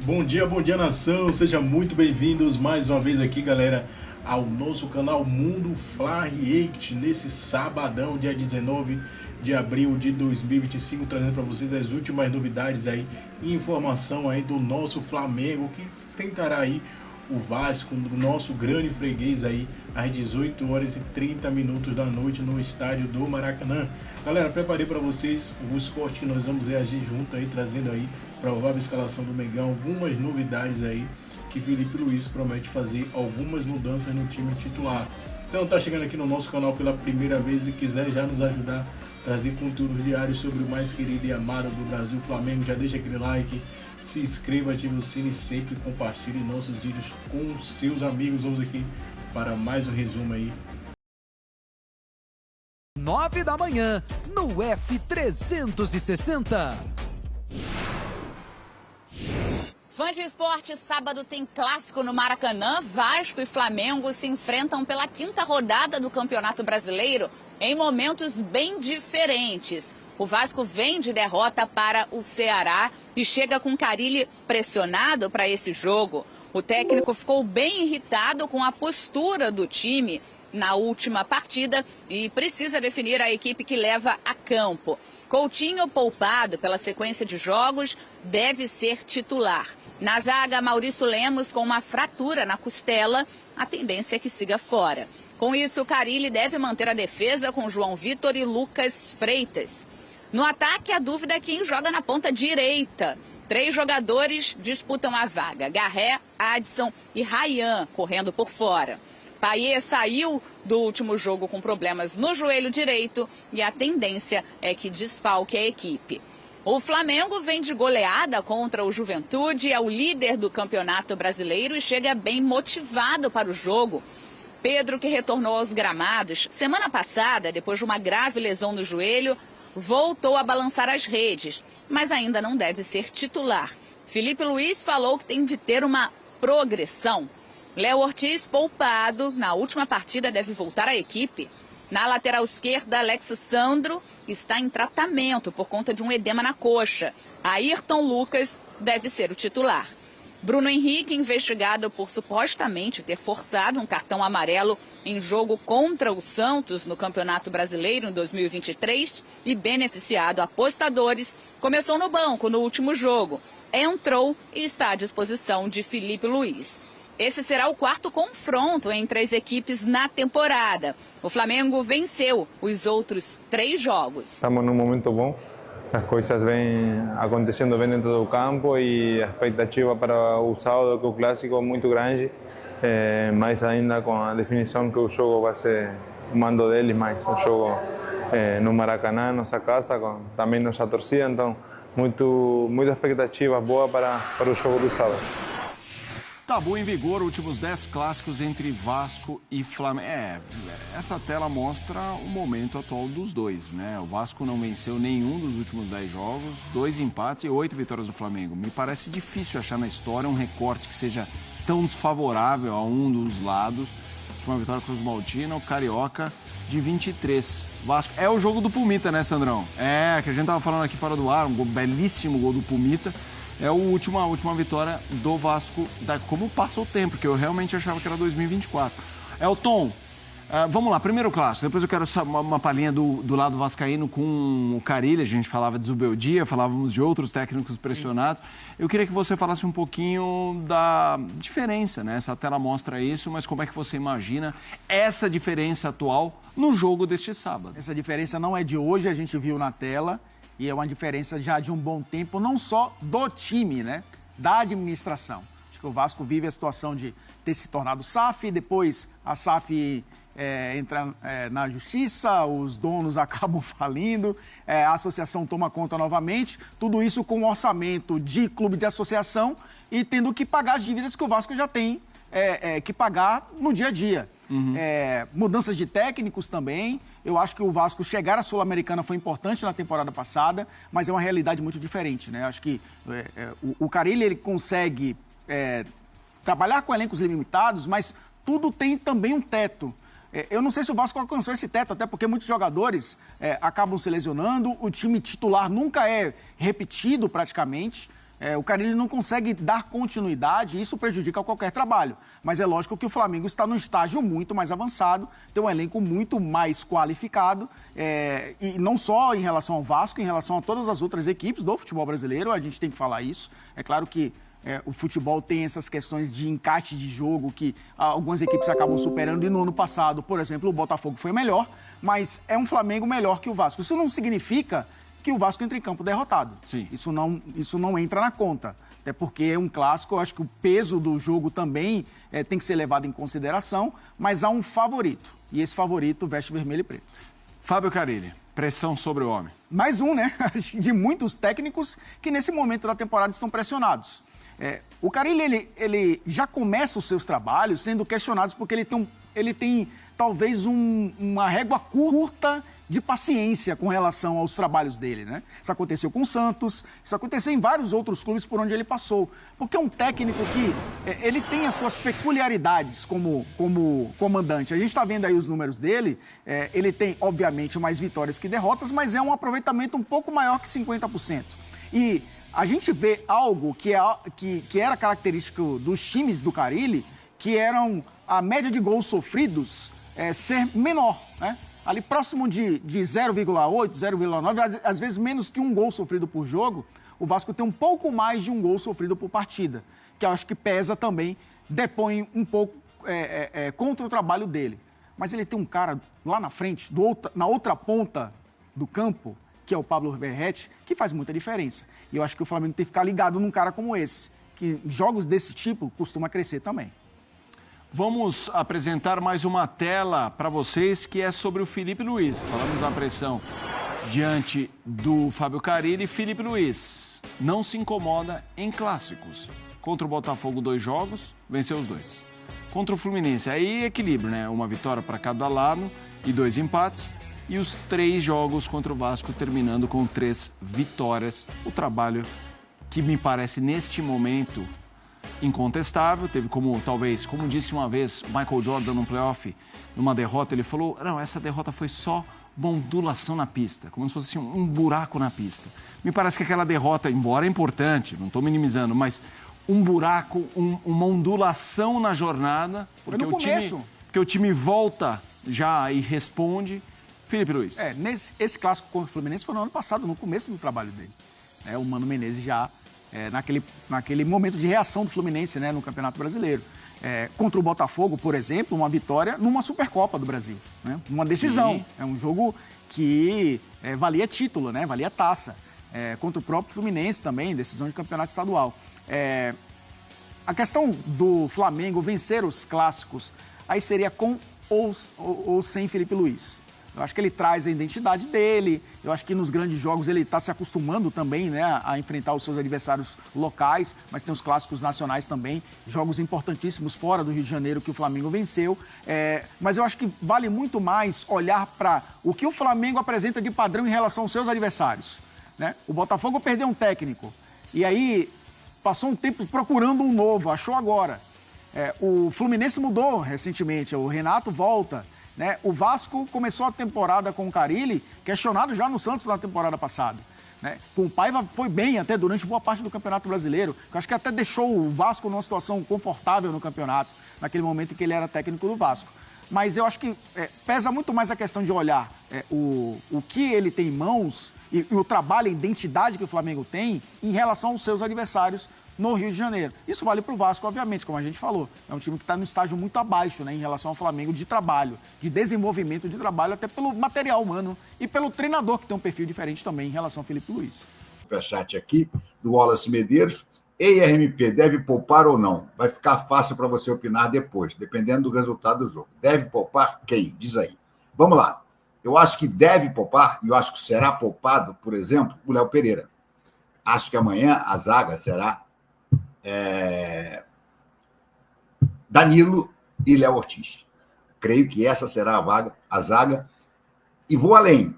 Bom dia nação, sejam muito bem-vindos mais uma vez aqui, galera, ao nosso canal Mundo Fla React, nesse sabadão, dia 19 de abril de 2025, trazendo para vocês as últimas novidades aí e informação aí do nosso Flamengo, que enfrentará aí o Vasco, do nosso grande freguês aí, às 18 horas e 30 minutos da noite no estádio do Maracanã. Galera, preparei para vocês os cortes que nós vamos reagir junto aí, trazendo aí provável escalação do Mengão, algumas novidades aí que Felipe Luiz promete fazer algumas mudanças no time titular. Então tá chegando aqui no nosso canal pela primeira vez e quiser já nos ajudar a trazer conteúdos diários sobre o mais querido e amado do Brasil, Flamengo, já deixa aquele like, se inscreva, ative o sino e sempre compartilhe nossos vídeos com seus amigos. Vamos aqui para mais um resumo aí. 9 da manhã no F360. Fã de esporte, sábado tem clássico no Maracanã. Vasco e Flamengo se enfrentam pela quinta rodada do Campeonato Brasileiro em momentos bem diferentes. O Vasco vem de derrota para o Ceará e chega com Carille pressionado para esse jogo. O técnico ficou bem irritado com a postura do time na última partida e precisa definir a equipe que leva a campo. Coutinho, poupado pela sequência de jogos, deve ser titular. Na zaga, Maurício Lemos com uma fratura na costela, a tendência é que siga fora. Com isso, o Carille deve manter a defesa com João Vitor e Lucas Freitas. No ataque, a dúvida é quem joga na ponta direita. 3 jogadores disputam a vaga: Garré, Adson e Ryan, correndo por fora. Payet saiu do último jogo com problemas no joelho direito e a tendência é que desfalque a equipe. O Flamengo vem de goleada contra o Juventude, é o líder do Campeonato Brasileiro e chega bem motivado para o jogo. Pedro, que retornou aos gramados semana passada, depois de uma grave lesão no joelho, voltou a balançar as redes, mas ainda não deve ser titular. Felipe Luiz falou que tem de ter uma progressão. Léo Ortiz, poupado na última partida, deve voltar à equipe. Na lateral esquerda, Alex Sandro está em tratamento por conta de um edema na coxa. Ayrton Lucas deve ser o titular. Bruno Henrique, investigado por supostamente ter forçado um cartão amarelo em jogo contra o Santos no Campeonato Brasileiro em 2023 e beneficiado apostadores, começou no banco no último jogo. Entrou e está à disposição de Felipe Luiz. Esse será o 4º confronto entre as equipes na temporada. O Flamengo venceu os outros 3 jogos. Estamos num momento bom, as coisas vêm acontecendo bem dentro do campo e a expectativa para o sábado, que é o clássico, é muito grande, mais ainda com a definição que o jogo vai ser o mando deles, mais um jogo no Maracanã, nossa casa, com também nossa torcida, então muita expectativa boa para o jogo do sábado. Tabu em vigor, últimos 10 clássicos entre Vasco e Flamengo. Essa tela mostra o momento atual dos dois, né? O Vasco não venceu nenhum dos últimos 10 jogos, 2 empates e 8 vitórias do Flamengo. Me parece difícil achar na história um recorte que seja tão desfavorável a um dos lados. Última vitória Cruz Maltina, o Carioca de 23. Vasco é o jogo do Pumita, né, Sandrão? Que a gente tava falando aqui fora do ar, um belíssimo gol do Pumita. É a última vitória do Vasco, como passa o tempo, que eu realmente achava que era 2024. Elton, vamos lá, primeiro clássico, depois eu quero uma palhinha do lado vascaíno com o Carille, a gente falava de Zubeldia, falávamos de outros técnicos pressionados. Eu queria que você falasse um pouquinho da diferença, né? Essa tela mostra isso, mas como é que você imagina essa diferença atual no jogo deste sábado? Essa diferença não é de hoje, a gente viu na tela. E é uma diferença já de um bom tempo, não só do time, né? Da administração. Acho que o Vasco vive a situação de ter se tornado SAF, depois a SAF entra na justiça, os donos acabam falindo, a associação toma conta novamente, tudo isso com um orçamento de clube de associação e tendo que pagar as dívidas que o Vasco já tem que pagar no dia a dia. Mudanças de técnicos também. Eu acho que o Vasco chegar à Sul-Americana foi importante na temporada passada, mas é uma realidade muito diferente, né? Acho que o Carille ele consegue trabalhar com elencos limitados, mas tudo tem também um teto. Eu não sei se o Vasco alcançou esse teto, até porque muitos jogadores acabam se lesionando, o time titular nunca é repetido praticamente. O Carille não consegue dar continuidade e isso prejudica qualquer trabalho. Mas é lógico que o Flamengo está num estágio muito mais avançado, tem um elenco muito mais qualificado, e não só em relação ao Vasco, em relação a todas as outras equipes do futebol brasileiro, a gente tem que falar isso. É claro que o futebol tem essas questões de encaixe de jogo que algumas equipes acabam superando, e no ano passado, por exemplo, o Botafogo foi melhor, mas é um Flamengo melhor que o Vasco. Isso não significa que o Vasco entra em campo derrotado. Sim. Isso não entra na conta. Até porque é um clássico, eu acho que o peso do jogo também tem que ser levado em consideração, mas há um favorito. E esse favorito veste vermelho e preto. Fábio Carille, pressão sobre o homem. Mais um, né? De muitos técnicos que nesse momento da temporada estão pressionados. O Carille, ele já começa os seus trabalhos sendo questionados porque ele tem talvez uma régua curta de paciência com relação aos trabalhos dele, né? Isso aconteceu com o Santos, isso aconteceu em vários outros clubes por onde ele passou. Porque é um técnico que ele tem as suas peculiaridades como comandante. A gente está vendo aí os números dele, ele tem, obviamente, mais vitórias que derrotas, mas é um aproveitamento um pouco maior que 50%. E a gente vê algo que era característico dos times do Carille, que eram a média de gols sofridos ser menor, né? Ali próximo de 0,8, 0,9, às vezes menos que um gol sofrido por jogo, o Vasco tem um pouco mais de um gol sofrido por partida, que eu acho que pesa também, depõe um pouco contra o trabalho dele. Mas ele tem um cara lá na frente, na outra ponta do campo, que é o Pablo Verratti, que faz muita diferença. E eu acho que o Flamengo tem que ficar ligado num cara como esse, que jogos desse tipo costuma crescer também. Vamos apresentar mais uma tela para vocês que é sobre o Filipe Luiz. Falamos da pressão diante do Fábio Carille. Filipe Luiz não se incomoda em clássicos. Contra o Botafogo, 2 jogos, venceu os 2. Contra o Fluminense, aí equilíbrio, né? Uma vitória para cada lado e 2 empates. E os 3 jogos contra o Vasco terminando com 3 vitórias. O trabalho que me parece neste momento incontestável, teve como disse uma vez Michael Jordan no playoff, numa derrota, ele falou, não, essa derrota foi só uma ondulação na pista, como se fosse assim, um buraco na pista. Me parece que aquela derrota, embora importante, não estou minimizando, mas um buraco, uma ondulação na jornada, porque o time volta já e responde. Filipe Luiz. Esse clássico contra o Fluminense foi no ano passado, no começo do trabalho dele. O Mano Menezes já naquele momento de reação do Fluminense, né, no Campeonato Brasileiro. Contra o Botafogo, por exemplo, uma vitória numa Supercopa do Brasil, né? Uma decisão. Sim. É um jogo que valia título, né? Valia taça. Contra o próprio Fluminense também, decisão de campeonato estadual. A questão do Flamengo vencer os clássicos, aí seria com ou sem Filipe Luiz. Eu acho que ele traz a identidade dele, eu acho que nos grandes jogos ele está se acostumando também, né, a enfrentar os seus adversários locais, mas tem os clássicos nacionais também, jogos importantíssimos fora do Rio de Janeiro que o Flamengo venceu. Mas eu acho que vale muito mais olhar para o que o Flamengo apresenta de padrão em relação aos seus adversários, né? O Botafogo perdeu um técnico e aí passou um tempo procurando um novo, achou agora. O Fluminense mudou recentemente, o Renato volta. Né? O Vasco começou a temporada com o Carille, questionado já no Santos na temporada passada. Né? Com o Paiva foi bem até durante boa parte do Campeonato Brasileiro, que eu acho que até deixou o Vasco numa situação confortável no campeonato, naquele momento em que ele era técnico do Vasco. Mas eu acho que pesa muito mais a questão de olhar o que ele tem em mãos e o trabalho, a identidade que o Flamengo tem em relação aos seus adversários no Rio de Janeiro. Isso vale para o Vasco, obviamente, como a gente falou. É um time que está no estágio muito abaixo, né, em relação ao Flamengo de trabalho, de desenvolvimento de trabalho, até pelo material humano e pelo treinador, que tem um perfil diferente também em relação ao Filipe Luiz. Superchat aqui, do Wallace Medeiros. ERMP, deve poupar ou não? Vai ficar fácil para você opinar depois, dependendo do resultado do jogo. Deve poupar quem? Diz aí. Vamos lá. Eu acho que deve poupar, e eu acho que será poupado, por exemplo, o Léo Pereira. Acho que amanhã a zaga será Danilo e Léo Ortiz. Creio que essa será a zaga. E vou além.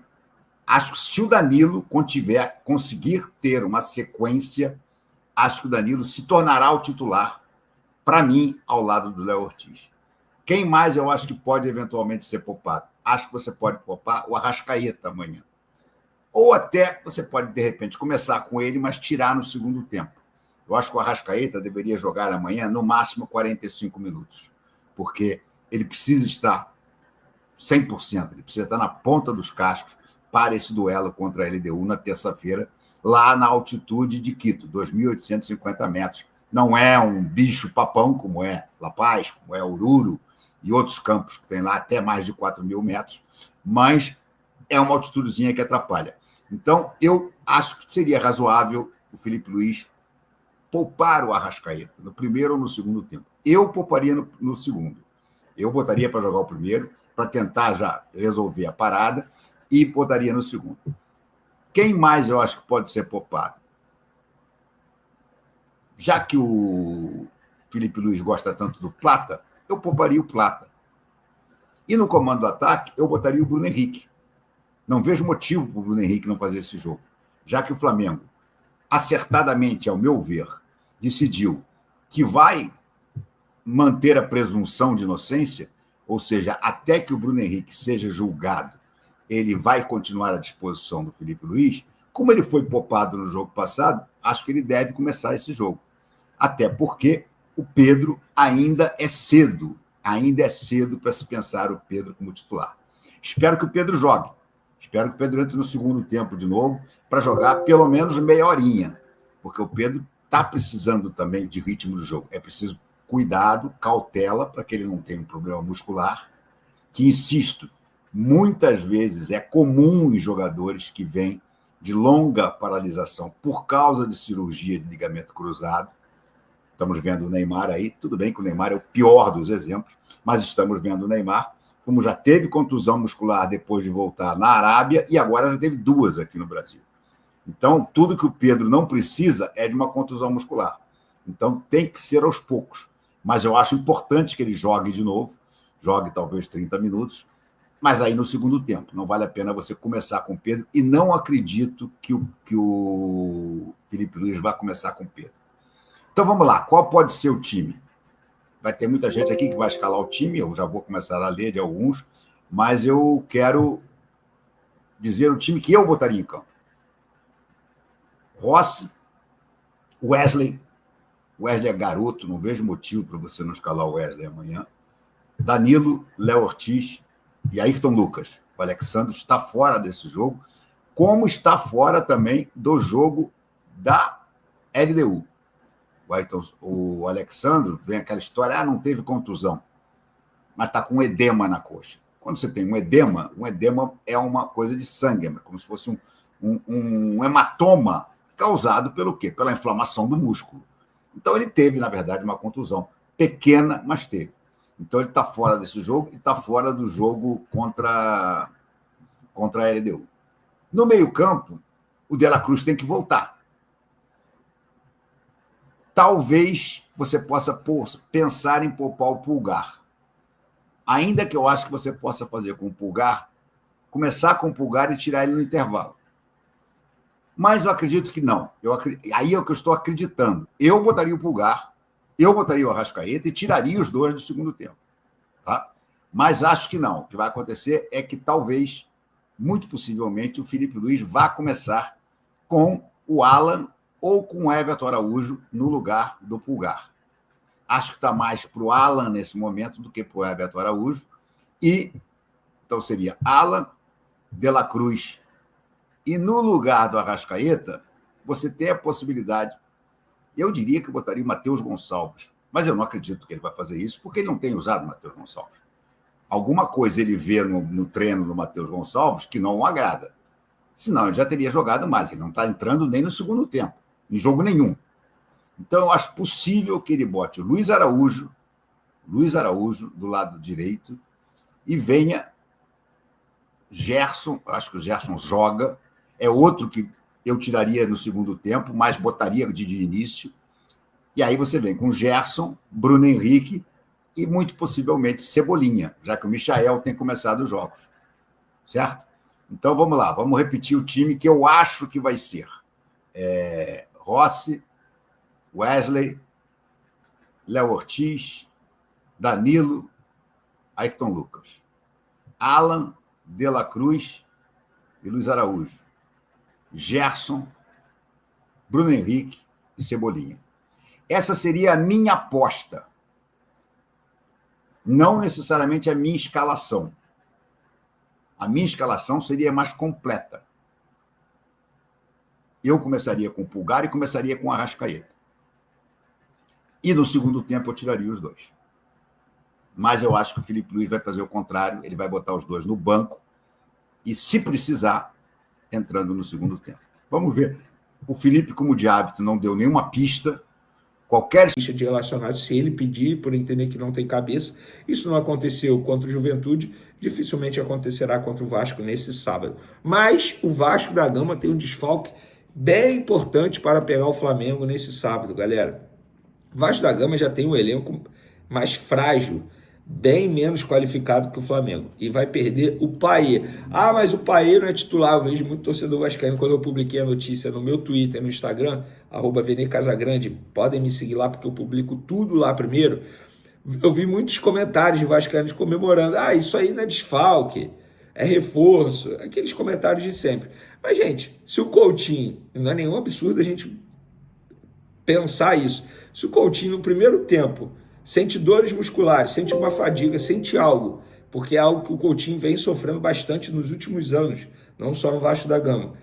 Acho que se o Danilo conseguir ter uma sequência, acho que o Danilo se tornará o titular, para mim, ao lado do Léo Ortiz. Quem mais eu acho que pode eventualmente ser poupado? Acho que você pode poupar o Arrascaeta amanhã. Ou até você pode, de repente, começar com ele, mas tirar no segundo tempo. Eu acho que o Arrascaeta deveria jogar amanhã no máximo 45 minutos, porque ele precisa estar 100%, ele precisa estar na ponta dos cascos para esse duelo contra a LDU na terça-feira, lá na altitude de Quito, 2.850 metros. Não é um bicho-papão, como é La Paz, como é Oruro e outros campos que tem lá até mais de 4.000 metros, mas é uma altitudezinha que atrapalha. Então, eu acho que seria razoável o Felipe Luiz poupar o Arrascaeta no primeiro ou no segundo tempo. Eu pouparia no segundo. Eu botaria para jogar o primeiro, para tentar já resolver a parada, e botaria no segundo. Quem mais eu acho que pode ser poupado? Já que o Felipe Luiz gosta tanto do Plata, eu pouparia o Plata. E no comando do ataque, eu botaria o Bruno Henrique. Não vejo motivo para o Bruno Henrique não fazer esse jogo, já que o Flamengo, acertadamente, ao meu ver, decidiu que vai manter a presunção de inocência, ou seja, até que o Bruno Henrique seja julgado, ele vai continuar à disposição do Felipe Luiz. Como ele foi poupado no jogo passado, acho que ele deve começar esse jogo. Até porque o Pedro ainda é cedo para se pensar o Pedro como titular. Espero que o Pedro jogue. Espero que o Pedro entre no segundo tempo de novo para jogar pelo menos meia horinha, porque o Pedro está precisando também de ritmo do jogo. É preciso cuidado, cautela, para que ele não tenha um problema muscular, que, insisto, muitas vezes é comum em jogadores que vêm de longa paralisação por causa de cirurgia de ligamento cruzado. Estamos vendo o Neymar aí, tudo bem que o Neymar é o pior dos exemplos, mas estamos vendo o Neymar, como já teve contusão muscular depois de voltar na Arábia e agora já teve 2 aqui no Brasil. Então, tudo que o Pedro não precisa é de uma contusão muscular. Então, tem que ser aos poucos. Mas eu acho importante que ele jogue de novo, jogue talvez 30 minutos, mas aí no segundo tempo. Não vale a pena você começar com o Pedro, e não acredito que o Felipe Luiz vá começar com o Pedro. Então, vamos lá. Qual pode ser o time? Vai ter muita gente aqui que vai escalar o time, eu já vou começar a ler de alguns, mas eu quero dizer o time que eu botaria em campo. Rossi, Wesley é garoto, não vejo motivo para você não escalar o Wesley amanhã. Danilo, Léo Ortiz e Ayrton Lucas. O Alexandre está fora desse jogo, como está fora também do jogo da LDU. O Alexandre, vem aquela história, não teve contusão, mas está com edema na coxa. Quando você tem um edema é uma coisa de sangue, é como se fosse um hematoma causado pelo quê? Pela inflamação do músculo. Então, ele teve, na verdade, uma contusão pequena, mas teve. Então, ele está fora desse jogo e está fora do jogo contra a LDU. No meio-campo, o De La Cruz tem que voltar. Talvez você possa pensar em poupar o Pulgar. Ainda que eu acho que você possa fazer com o Pulgar, começar com o Pulgar e tirar ele no intervalo. Mas eu acredito que não. Aí é o que eu estou acreditando. Eu botaria o Pulgar, eu botaria o Arrascaeta e tiraria os 2 do segundo tempo. Tá? Mas acho que não. O que vai acontecer é que talvez, muito possivelmente, o Felipe Luiz vá começar com o Alan ou com o Everton Araújo no lugar do Pulgar. Acho que está mais para o Alan nesse momento do que para o Everton Araújo. E então seria Alan, De La Cruz. E no lugar do Arrascaeta, você tem a possibilidade. Eu diria que eu botaria o Matheus Gonçalves, mas eu não acredito que ele vai fazer isso, porque ele não tem usado o Matheus Gonçalves. Alguma coisa ele vê no treino do Matheus Gonçalves que não o agrada. Senão ele já teria jogado mais. Ele não está entrando nem no segundo tempo, em jogo nenhum. Então, eu acho possível que ele bote o Luiz Araújo do lado direito, e venha Gerson. Acho que o Gerson joga. É outro que eu tiraria no segundo tempo, mas botaria de início. E aí você vem com Gerson, Bruno Henrique e, muito possivelmente, Cebolinha, já que o Michael tem começado os jogos. Certo? Então, vamos lá. Vamos repetir o time que eu acho que vai ser. Rossi, Wesley, Léo Ortiz, Danilo, Ayrton Lucas, Alan, De La Cruz e Luiz Araújo, Gerson, Bruno Henrique e Cebolinha. Essa seria a minha aposta. Não necessariamente a minha escalação. A minha escalação seria mais completa. Eu começaria com o Pulgar e começaria com o Arrascaeta. E no segundo tempo eu tiraria os dois. Mas eu acho que o Felipe Luiz vai fazer o contrário, ele vai botar os dois no banco e, se precisar, entrando no segundo tempo. Vamos ver. O Felipe, como de hábito, não deu nenhuma pista. Qualquer de relacionado, se ele pedir por entender que não tem cabeça, isso não aconteceu contra o Juventude, dificilmente acontecerá contra o Vasco nesse sábado. Mas o Vasco da Gama tem um desfalque bem importante para pegar o Flamengo nesse sábado, galera. O Vasco da Gama já tem um elenco mais frágil, bem menos qualificado que o Flamengo, e vai perder o Payet. Ah, mas o Payet não é titular. Eu vejo muito torcedor vascaíno, quando eu publiquei a notícia no meu Twitter, no Instagram, @VeneCasagrande, podem me seguir lá porque eu publico tudo lá primeiro. Eu vi muitos comentários de vascaínos comemorando, isso aí não é desfalque, é reforço, aqueles comentários de sempre. Mas, gente, se o Coutinho, não é nenhum absurdo a gente pensar isso, se o Coutinho no primeiro tempo sente dores musculares, sente uma fadiga, sente algo, porque é algo que o Coutinho vem sofrendo bastante nos últimos anos, não só no Vasco da Gama.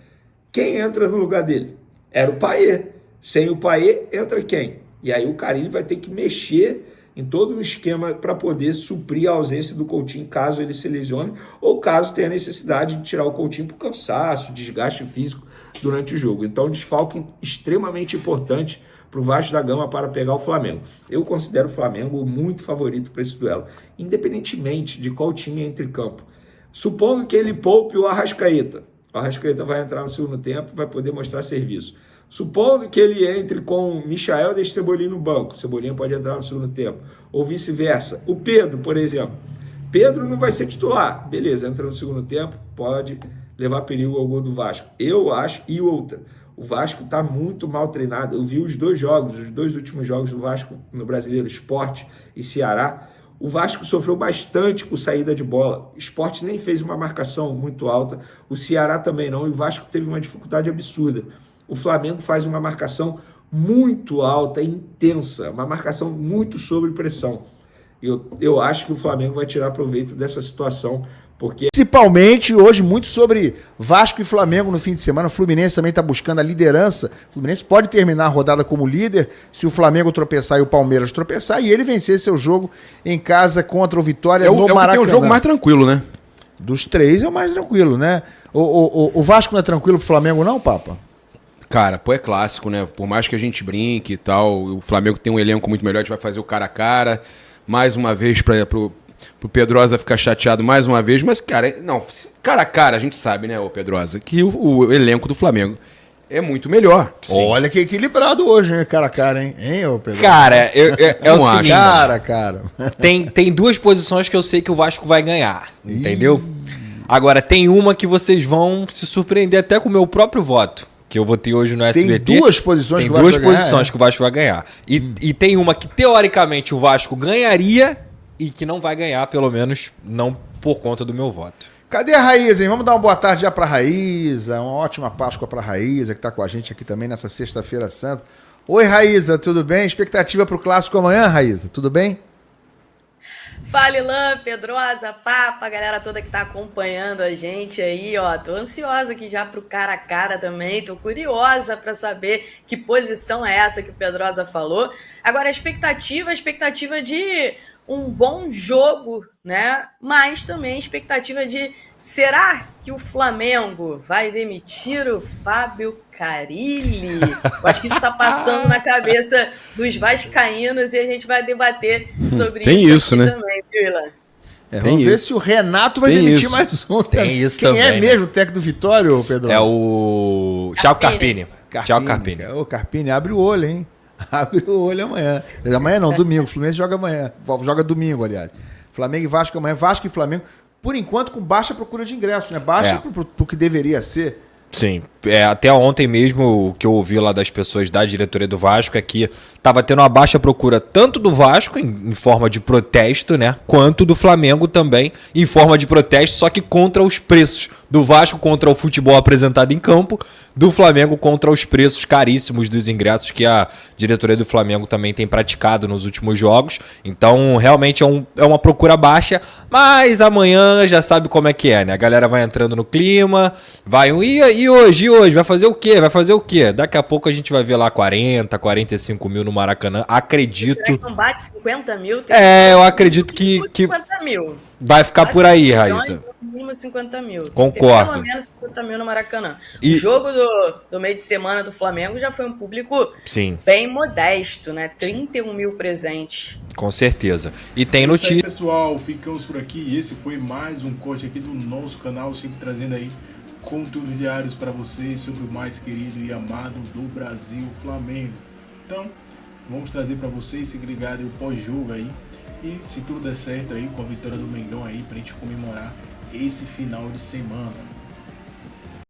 Quem entra no lugar dele? Era o Payet. Sem o Payet, entra quem? E aí o Carille vai ter que mexer em todo um esquema para poder suprir a ausência do Coutinho, caso ele se lesione, ou caso tenha necessidade de tirar o Coutinho por cansaço, desgaste físico durante o jogo. Então, desfalque extremamente importante para o Vasco da Gama para pegar o Flamengo. Eu considero o Flamengo muito favorito para esse duelo, independentemente de qual time entre em campo. Supondo que ele poupe o Arrascaeta. O Arrascaeta vai entrar no segundo tempo e vai poder mostrar serviço. Supondo que ele entre com o Michael e deixe o Cebolinha no banco. O Cebolinha pode entrar no segundo tempo. Ou vice-versa. O Pedro, por exemplo. Pedro não vai ser titular. Beleza, entra no segundo tempo, pode levar perigo ao gol do Vasco. Eu acho, e outra, o Vasco está muito mal treinado. Eu vi os dois últimos jogos do Vasco no Brasileiro, Sport e Ceará. O Vasco sofreu bastante com saída de bola. O Sport nem fez uma marcação muito alta. O Ceará também não. E o Vasco teve uma dificuldade absurda. O Flamengo faz uma marcação muito alta, intensa. Uma marcação muito sob pressão. Eu acho que o Flamengo vai tirar proveito dessa situação, porque... Principalmente hoje, muito sobre Vasco e Flamengo no fim de semana. O Fluminense também está buscando a liderança. O Fluminense pode terminar a rodada como líder se o Flamengo tropeçar e o Palmeiras tropeçar e ele vencer seu jogo em casa contra o Vitória no Maracanã. É o jogo mais tranquilo, né? Dos três é o mais tranquilo, né? O Vasco não é tranquilo pro Flamengo não, Papa? Cara, pô, é clássico, né? Por mais que a gente brinque e tal, o Flamengo tem um elenco muito melhor, a gente vai fazer o cara a cara. Mais uma vez pro Pedrosa ficar chateado mais uma vez, mas, cara, não, cara a cara, a gente sabe, né, ô Pedrosa, que o elenco do Flamengo é muito melhor. Sim. Olha que equilibrado hoje, né, cara a cara, hein, ô Pedrosa? Cara, é o seguinte, cara. Tem duas posições que eu sei que o Vasco vai ganhar, entendeu? Agora, tem uma que vocês vão se surpreender até com o meu próprio voto, que eu votei hoje no SBT. Tem duas posições que o Vasco vai ganhar. E tem uma que, teoricamente, o Vasco ganharia e que não vai ganhar, pelo menos não por conta do meu voto. Cadê a Raíza, hein? Vamos dar uma boa tarde já pra Raíza, uma ótima Páscoa pra Raíza, que tá com a gente aqui também nessa sexta-feira santa. Oi, Raíza, tudo bem? Expectativa pro clássico amanhã, Raíza, tudo bem? Fala, Ilan, Pedrosa, Papa, a galera toda que tá acompanhando a gente aí, ó. Tô ansiosa aqui já pro cara a cara também, tô curiosa pra saber que posição é essa que o Pedrosa falou. Agora, a expectativa de um bom jogo, né? Mas também a expectativa de, será que o Flamengo vai demitir o Fábio Carille? Eu acho que isso tá passando na cabeça dos vascaínos e a gente vai debater sobre isso aqui né? também, viu, Ilan? Vamos ver se o Renato vai demitir mais um. Tem isso Quem também, é mesmo o técnico do Vitória, Pedro? É o Thiago Carpini. Thiago Carpini. Ô, Carpini, abre o olho, hein? Abre o olho amanhã. Amanhã não, domingo. O Fluminense joga amanhã. Joga domingo, aliás. Flamengo e Vasco amanhã. Vasco e Flamengo, por enquanto, com baixa procura de ingressos, né? Baixa pro que deveria ser. Sim. até ontem mesmo, o que eu ouvi lá das pessoas da diretoria do Vasco é que estava tendo uma baixa procura tanto do Vasco, em forma de protesto, né? Quanto do Flamengo também, em forma de protesto, só que contra os preços. Do Vasco contra o futebol apresentado em campo, do Flamengo contra os preços caríssimos dos ingressos que a diretoria do Flamengo também tem praticado nos últimos jogos. Então, realmente é uma procura baixa, mas amanhã já sabe como é que é, né? A galera vai entrando no clima, e hoje? Vai fazer o quê? Vai fazer o quê? Daqui a pouco a gente vai ver lá 40, 45 mil no Maracanã, acredito. Será que não bate 50 mil? Eu acredito que 50 mil. Vai ficar por aí, Raíssa. Mínimo 50 mil. Concordo. Pelo menos 50 mil no Maracanã. E... O jogo do meio de semana do Flamengo já foi um público bem modesto, né? 31 mil presentes. Com certeza. E tem notícia. Pessoal, ficamos por aqui. E esse foi mais um corte aqui do nosso canal, sempre trazendo aí conteúdos diários para vocês sobre o mais querido e amado do Brasil, Flamengo. Então, vamos trazer para vocês, se ligarem o pós-jogo aí. E se tudo der certo aí, com a vitória do Mengão aí, pra gente comemorar esse final de semana.